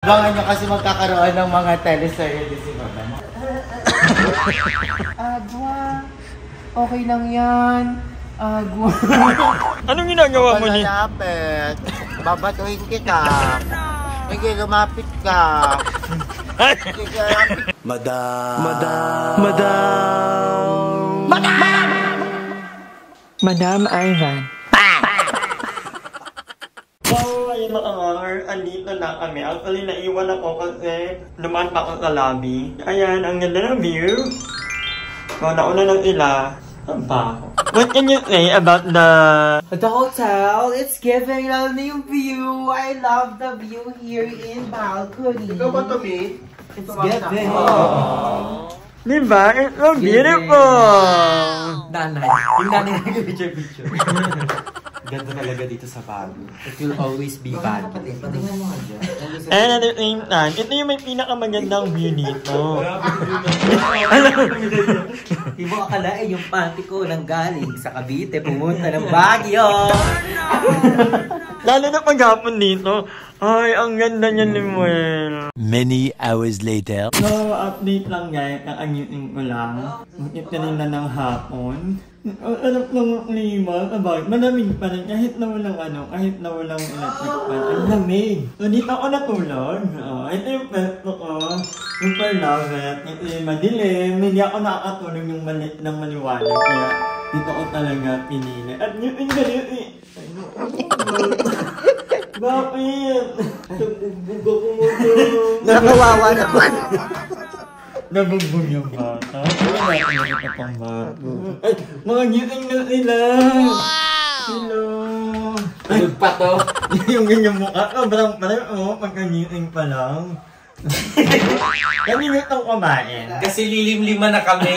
Abangan nyo kasi magkakaroon ng mga teleserye din si Mama. Agwa. Okay lang yan. Agwa. Anong ginagawa mo niya? Malapit. Babatuhin kita. Sige, lumapit ka. Madam Ivan. So, ayun mga angar, andito na kami. Actually, naiwan ako kasi lumaan pa ako sa lobby. Ayan, ang ganda ng view. So, nauna ng ila. Ang baho. What can you say about The hotel, it's giving a new view. I love the view here in balcony. Ikaw ba, Tommy? It's giving. Diba? It's so beautiful! Nanay. Yung nanay nag-picture. Ganda talaga dito sa Baguio. It will always be Baguio. Patingnan mo nga dyan. And at the same time, ito yung may pinakamagandang view dito. Di mo akalain yung panty ko nang galing sa Cavite, pumunta ng Baguio. Lalo na paghapon dito. Ay, ang ganda niya ni Muel. Many hours later. So, update lang guys. Ang ko lang. Bakit kanina ng hapon. Alam lang ang klima. Bakit? Malamig pa rin. Kahit na walang kahit na walang electric fan. Ang lamig. So, dito ako natulog. Ito yung pesto ko. Super love it. Ito yung madilim. Hindi ako nakakatulog yung ng maliwanag. Kaya dito ko talaga pinili. At yung galit bakit? Nabugbog ako mo doon. Nakawawa naman. Nabugbog yung bata. Wala natin nakita pang bata. Ay, mga ngiting na sila. Hello. Ay, pa to. yung ganyang mukha. Sobrang parang pagka-ngiting pa lang. Kanina itong kumain. Kasi lilim-lima na kami.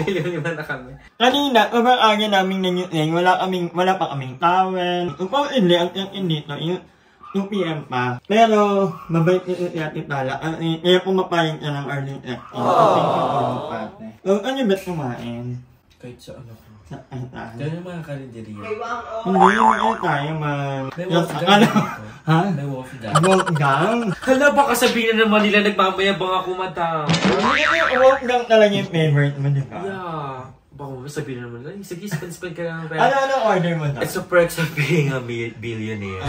Lilim-lima na kami. Kanina, sobrang aga namin nangyuting. Wala pa kaming towel. Upang hindi ito, 2 PM pa. Pero, mabait yung Ate Tala. Kaya pumapayag ka ng early acting. So, ano ba't kumain? Kahit sa ano ko. Saan? Ganyan mga kalenderiya. Hindi, tayo May Wolfgang. Ha? May Wolfgang. Wolfgang? Hala, baka sabihin na naman nila nagmamayabang ako, madam. Wolfgang talaga yung favorite mo, di ba? Yeah. Baka sabihin na naman nila, sige, spend ka lang. Ano order mo na? It's a perks of being a billionaire.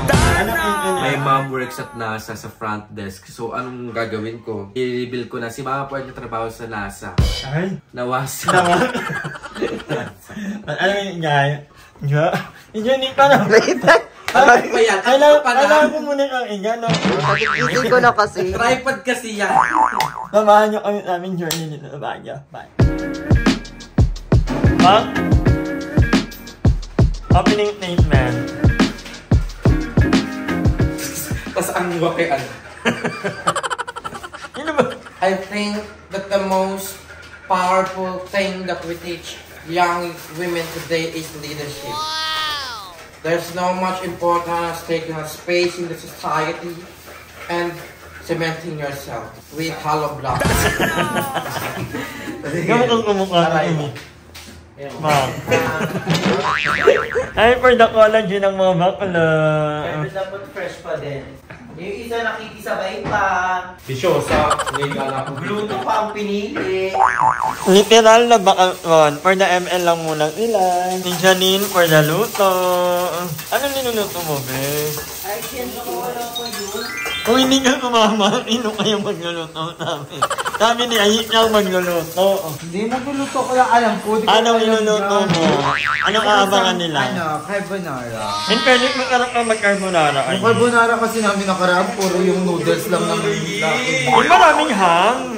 My mom works at NASA sa front desk. So, anong gagawin ko? I-reveal ko na si mama po ay trabaho sa NASA. Ay? Nawasa. Ano yung gaya? Hindi pa na. Kailangan ko muna ang inya, no? Isip ko na kasi. Tripod kasi yan. Samahan nyo kami sa aming journey dito sa Baguio. Bye. Opening statement. Tapos ang wakian. I think that the most powerful thing that we teach young women today is leadership. Wow. There's no much importance taking a space in the society and cementing yourself with hollow blocks. Gamukang kumukha na ini. Ma'am. Ay, for the collagen ng mga bakla. Pero dapat fresh pa din. Yung isa nakikisabay pa. Bisyosa. Ngayon ko. Gluto pa ang pinili. Literal na bakal for the ML lang muna nila. Si Janine for the luto. Anong niluluto mo, be? Ay, siyempre ko wala ko yun. Kung hindi ka kumama, ino kayo magluluto namin. Sabi ni Ayik lang magluluto. Hindi, magluluto ko lang alam ko. Anong niluluto mo? Anong aabangan nila? Carbonara. In fairness, magkarap ka mag-carbonara. Yung carbonara kasi namin nakaraan, puro yung noodles lang ng Yung maraming ham.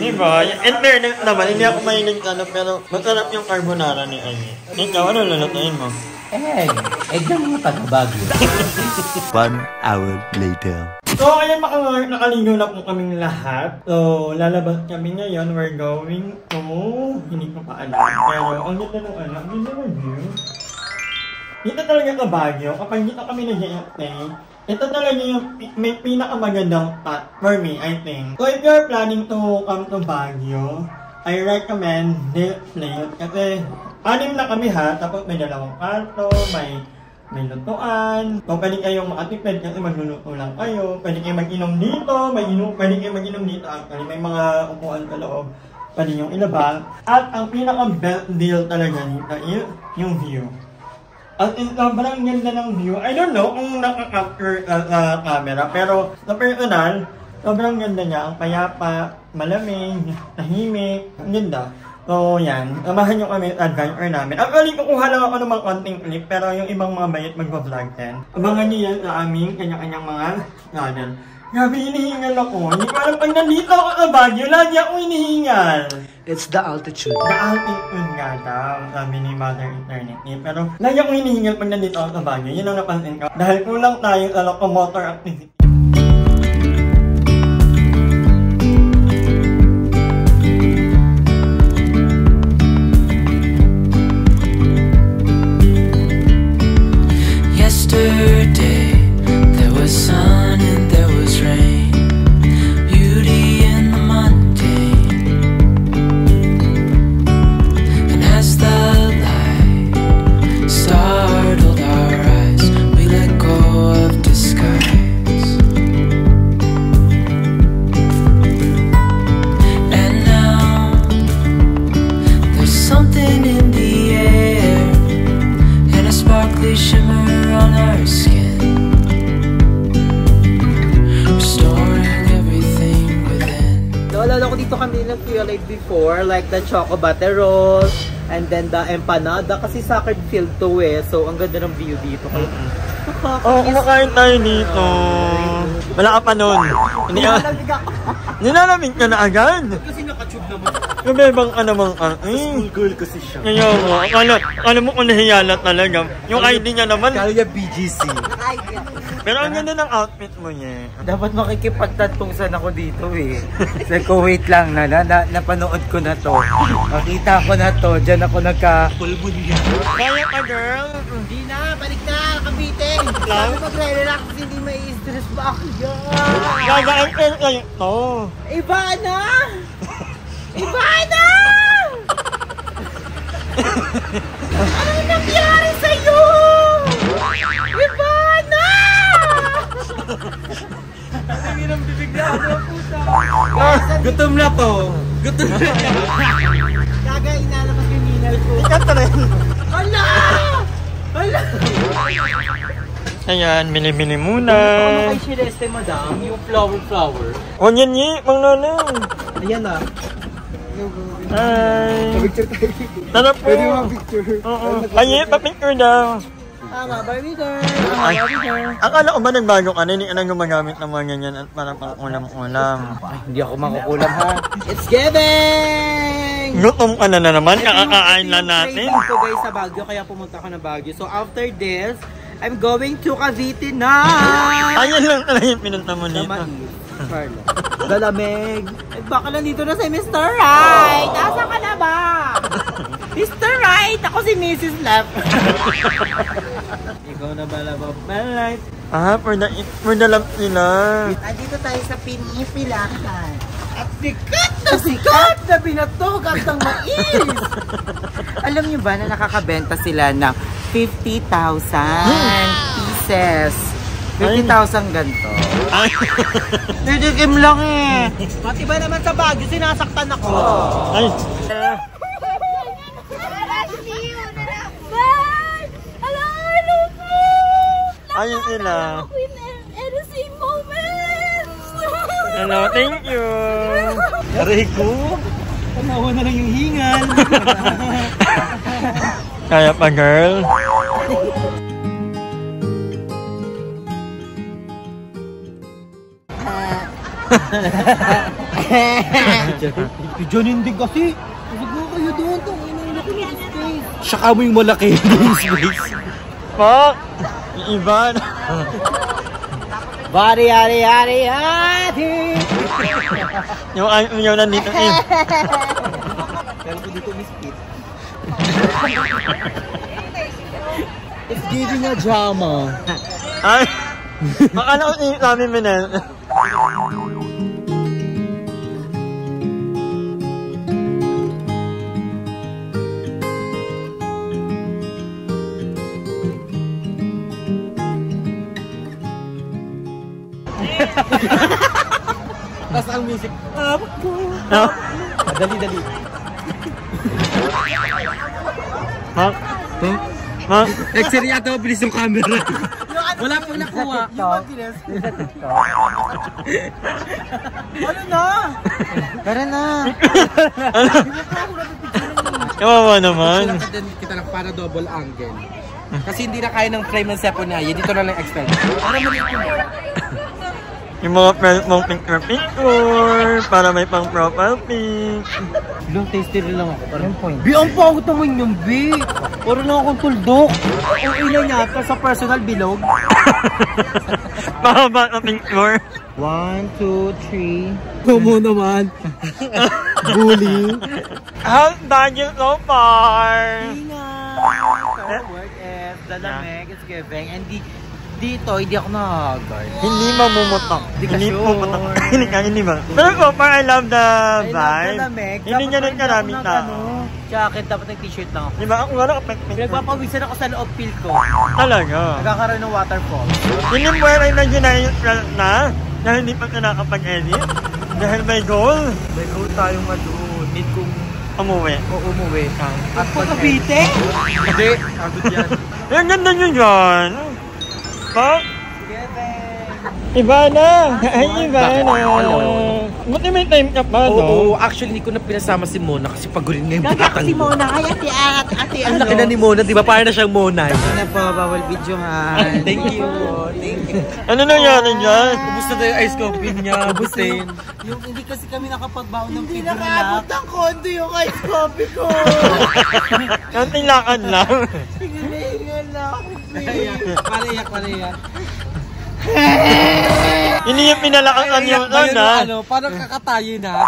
Diba? In fairness naman, hindi ako mahilig pero masarap yung carbonara ni Ayik. Ikaw, ano lulutuin mo? Egg lang mo taga-Baguio. 1 hour later. So, ayan nakaligo na po kaming lahat. So, lalabas kami ngayon. We're going to... Hindi ko pa alam. Pero, ang ganda ng ang ganda ng view. Dito talaga sa Baguio. Kapag dito kami nag-i-stay, ito talaga yung may pinakamagandang spot for me, I think. So, if you're planning to come to Baguio, I recommend this place. Kasi, 6 na kami ha. Tapos may 2 kwarto, may may lutuan. Kung pwede kayong makatipid kasi magluluto lang kayo. Pwede kayong mag-inom dito, pwede kayong mag-inom dito. Actually, may mga upuan sa loob. Pwede yung ilabang. At ang pinaka-best deal talaga dito is yung view. At sobrang ganda ng view. I don't know kung nakaka-capture sa camera, pero sa personal, sobrang ganda niya. Ang payapa, malamig, tahimik, ang ganda. So, yan. Samahan nyo kami sa adventure namin. Actually, kukuha lang ako ng mga konting clip, pero yung ibang mga bayit magpa-vlog din. Abangan nyo yan sa aming kanya-kanyang mga channel. Grabe, hinihingal ako. Hindi ko alam pag nandito ako sa Baguio, lagi ako hinihingal. It's the altitude. The altitude nga daw, sabi ni Mother Eternity. Pero lagi ako hinihingal pag nandito ako sa Baguio. Yun ang napansin ko. Dahil kulang tayo sa locomotor activity. Yesterday, there was sun and there was rain, beauty in the mundane. And as the light startled our eyes, we let go of disguise. And now, there's something in the air, and a sparkly shimmer on our skin, restoring everything within. Naalala ko dito kami nag-create before, like the choco butter rolls, and then the empanada, kasi soccer field to eh. So, ang ganda ng view dito. Oh, kumakain tayo dito. Wala ka pa nun. Nilalamig ka na agad. Kasi naka-tube naman. Kabebang ka namang School girl kasi siya. Ngayon mo, alam mo kung nahiyala talaga. Yung ID niya naman. Kaya BGC. Pero ang ganda ng outfit mo niya. Dapat makikipagtatungsan ako dito eh. Sabi ko, wait lang napanood ko na to. Makita ko na to, dyan ako nagka-pulbun niya. Kaya ka, girl? Hindi na, balik na, kabiting. Sabi magre-relax, hindi may stress ba ako yan? Gagaan kayo to. Iba na! Iba na! Ano nangyari sa'yo? Iba na! Ang hirang bibig na ako, puta. Gutom na to. Gutom na to. Gaga, inalabas yung ninal ko. Ikat ka rin. Hala! Hala! Ayan, mini-mini muna. Ano kay Celeste, madam? Yung flower. O yan yi, mang nanang. Ayan na. Hi. Picture tayo. Tara po. Pwede mo picture. Oo. Ay, pa-picture daw. Tama, Barbie girl. Ay, Barbie girl. akala ko ba nagbago ka na? Hindi ka na gumagamit ng mga ganyan at parang pang ulam-ulam. Hindi ako makukulam ha. It's giving! Gutom ka na naman, kakakain lang natin. Ito yung guys sa Baguio, kaya pumunta ako ng Baguio. So after this, I'm going to Cavite na! Ayan lang talaga yung pinunta mo dito. Charlotte. Dalamig. At baka nandito na si Mr. Right. Asa ka na ba? Mr. Right. Ako si Mrs. Left. Ikaw na ba love my life? Ah, for the love nila. Andito tayo sa Pinipilakan. At sikat na binatugan ng mais. Alam niyo ba na nakakabenta sila ng 50,000 pieces. 50,000 ganito. Didikim lang eh. Pati ba naman sa Baguio, sinasaktan ako. Ay. Ayun sila. Hello, thank you. Aray ko. Tanawa na lang yung hingal. Kaya pa, girl. Diyan hindi kasi. Huwag mo kayo doon. Tangina ko ng space. Saka mo yung malaki yung space. Pak! Yung iba. Bari. Yung nandito eh. Kaya ko dito mispit. It's giving a drama. Ay! Akala ko namin minel. Tapos ang music, dali. Ha? Ha? Ekseriyato, bilis yung camera. Wala pong nakuha. Ano na? Tara na. Kawawa naman. Kita lang para double angle. Kasi hindi na kaya ng frame ng Seponaya. Dito na lang extend. Para maliit yung Yung mga friends mong picture para may pang profile pic. Long tasty rin lang ako. Parang point. Bi, ang pangit naman yung Bi. Puro lang akong tuldok. Ang ina niya, sa personal bilog. Mahaba na picture. 1, 2, 3. Kumo naman. Bully. How's budget so far? Work is dalamig, it's giving. And dito, hindi ako nakakagal. Hindi mamumutok. Hindi ka sure. Pumutok. Hindi ba? Pero so far, I love the vibe. dalamig. Hindi niya rin karaming tao. Jacket, dapat nag-t-shirt lang ako. Diba? Ako wala kapag picture. Pinagpapawisan ako sa loob feel ko. Talaga. Nagkakaroon ng waterfall. Hindi mo ay nag-unite na dahil hindi pa ka nakapag-edit. Dahil may goal. May goal tayong need kong umuwi. umuwi. At pagkabite? Hindi. Agad yan. Ang ganda nyo dyan. Pa? Iba na! Ay, iba na! Buti may time ka pa, no? Oo, actually, hindi ko na pinasama si Mona kasi pagurin nga yung butang Si Mona, ay ate, Ang laki na ni Mona, di ba? Parang na siyang Mona. Ano na po, bawal video ha. Thank you. Thank you. Ano nangyari dyan? Kumusta na yung ice coffee niya, Busin? Yung hindi kasi kami nakapagbaon ng figure na. Hindi nakaabot ng kondo yung ice coffee ko. Kanting lakad lang. Hingalingan lang ako. Pariyak. Hindi yung pinalakasan yung na. Ano, parang kakatayo na.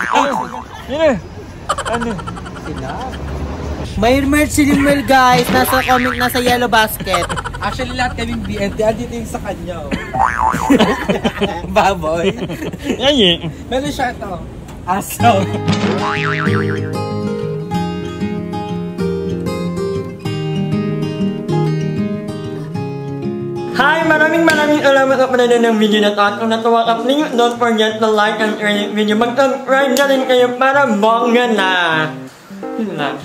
Ano? May merch si Limel guys. Nasa comment, nasa yellow basket. Actually, lahat kaming BNT. Andito yung sa kanya. Baboy. Yan Meron siya ito. Asaw. Hi! Maraming salamat sa panonood ng video na ito. At kung natuwa ka, please don't forget to like and share this video. Mag-subscribe na rin kayo para bongga na. Yun lang.